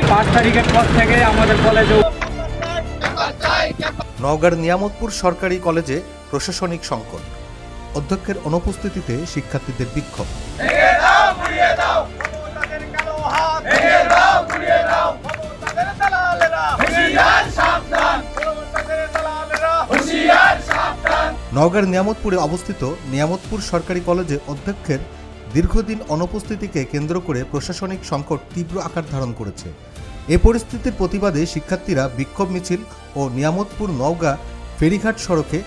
5 তারিখের পর থেকে আমাদের কলেজে নওগাঁর নিয়ামতপুর সরকারি কলেজে প্রশাসনিক সংকট, অধ্যক্ষের অনুপস্থিতিতে শিক্ষার্থীদের বিক্ষোভ। নওগাঁর নিয়ামতপুরে অবস্থিত নিয়ামতপুর সরকারি কলেজে অধ্যক্ষের দীর্ঘদিন অনুপস্থিতিকে কেন্দ্র করে প্রশাসনিক সংকট তীব্র আকার ধারণ করেছে। এ পরিস্থিতির প্রতিবাদে শিক্ষার্থীরা বিক্ষোভ মিছিল ও নিয়ামতপুর নওগাঁ ফেরিঘাট সড়কে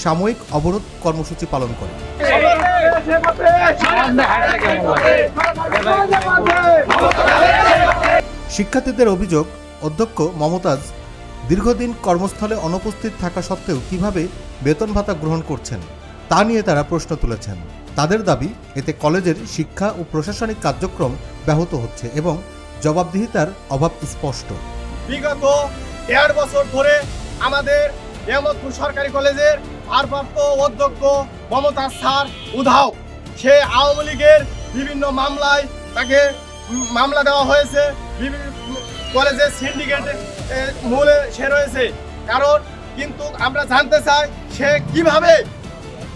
সাময়িক অবরোধ কর্মসূচি পালন করে। শিক্ষার্থীদের অভিযোগ, অধ্যক্ষ মমতাজ দীর্ঘদিন কর্মস্থলে অনুপস্থিত থাকা সত্ত্বেও কিভাবে বেতন ভাতা গ্রহণ করছেন তা নিয়ে তারা প্রশ্ন তুলেছেন। তাদের দাবি, এতে কলেজের শিক্ষা ও প্রশাসনিক কার্যক্রম ব্যাহত হচ্ছে এবং জবাবদিহিতার অভাব স্পষ্ট। বিগত 1.5 বছর ধরে আমাদের নিয়ামতপুর সরকারি কলেজের ভারপ্রাপ্ত অধ্যক্ষ মমতাজ স্যার উধাও। সে আওয়ামী লীগের বিভিন্ন মামলায় তাকে মামলা দেওয়া হয়েছে, বিভিন্ন কলেজের সিন্ডিকেটের মূলে সে রয়েছে। কারণ কিন্তু আমরা জানতে চাই সে কিভাবে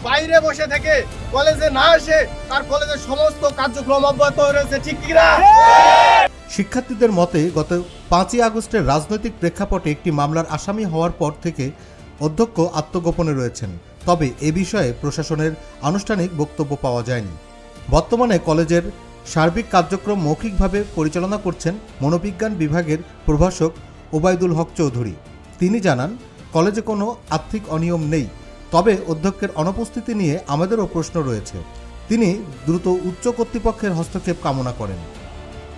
বাইরে বসে থেকে কলেজে না এসে তার কলেজের সমস্ত কার্যক্রম অব্যাহত রয়েছে, ঠিক কিনা? শিক্ষার্থীদের মতে গত 5ই আগস্টের রাজনৈতিক প্রেক্ষাপটে একটি মামলার আসামি হওয়ার পর থেকে অধ্যক্ষ আত্মগোপনে রয়েছেন, তবে এ বিষয়ে প্রশাসনের আনুষ্ঠানিক বক্তব্য পাওয়া যায়নি। বর্তমানে কলেজের সার্বিক কার্যক্রম মৌখিকভাবে পরিচালনা করছেন মনোবিজ্ঞান বিভাগের প্রভাষক ওবায়দুল হক চৌধুরী। তিনি জানান, কলেজে কোনো আর্থিক অনিয়ম নেই, তবে অধ্যক্ষের অনুপস্থিতি নিয়ে আমাদেরও প্রশ্ন রয়েছে। তিনি দ্রুত উচ্চ কর্তৃপক্ষের হস্তক্ষেপ কামনা করেন।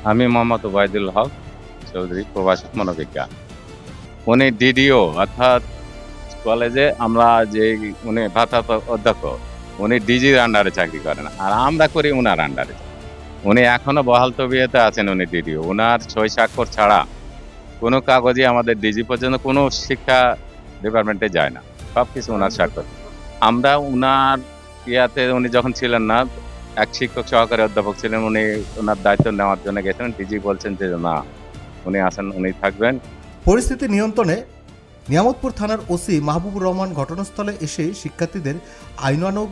আমি মোহাম্মদ ওবায়দুল হক চৌধুরী, প্রভাষক মনোবিজ্ঞান। উনি ডিডিও অর্থাৎ কলেজে আমরা যে উনি ভারপ্রাপ্ত অধ্যক্ষ, উনি ডিজির আন্ডারে চাকরি করেন আর আমরা করি উনার আন্ডারে। উনি এখনো বহাল তবিয়তে আছেন। উনি ডিডিও, উনার সই স্বাক্ষর ছাড়া কোনো কাগজে আমাদের ডিজি পর্যন্ত কোনো শিক্ষা ডিপার্টমেন্টে যায় না, সব কিছু ওনার স্বাক্ষর। আমরা উনার ইয়াতে উনি যখন ছিলেন না, এক শিক্ষক সহকারী অধ্যাপক ছিলেন, উনি ওনার দায়িত্ব নেওয়ার জন্য গেছেন। ডিজি বলছেন যে না, উনি আছেন, উনি থাকবেন। পরিস্থিতি নিয়ন্ত্রণে নিয়ামতপুর থানার ওসি মাহবুবুর রহমান ঘটনাস্থলে এসে শিক্ষার্থীদের আইনানুগ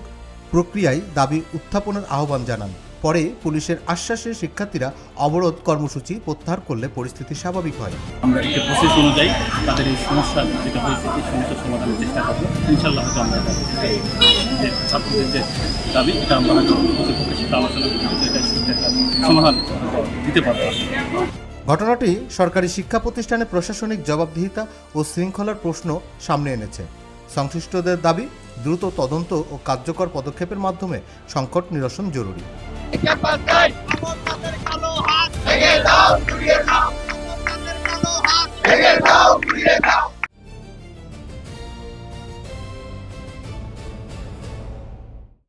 প্রক্রিয়ায় দাবি উত্থাপনের আহ্বান জানান। পরে পুলিশের আশ্বাসে শিক্ষার্থীরা অবরোধ কর্মসূচি প্রত্যাহার করলে পরিস্থিতি স্বাভাবিক হয়। আমরা একটা প্রসেস অনুযায়ী তাদের এই সমস্যা যেটা হয়েছে এই সমস্যার সমাধানের চেষ্টা করবো। ইনশাল্লাহ হয়তো আমরা যে ছাত্রদের যে দাবি এটা আমরা হয়তো কর্তৃপক্ষের সাথে আলোচনা করতে এটা সমাধান দিতে পারবো। ঘটনাটি সরকারি শিক্ষা প্রতিষ্ঠানে প্রশাসনিক জবাবদিহিতা ও শৃঙ্খলার প্রশ্ন সামনে এনেছে। সংশ্লিষ্টদের দাবি, দ্রুত তদন্ত ও কার্যকর পদক্ষেপের মাধ্যমে সংকট নিরসন জরুরি। কালো হাত ভেঙে দাও,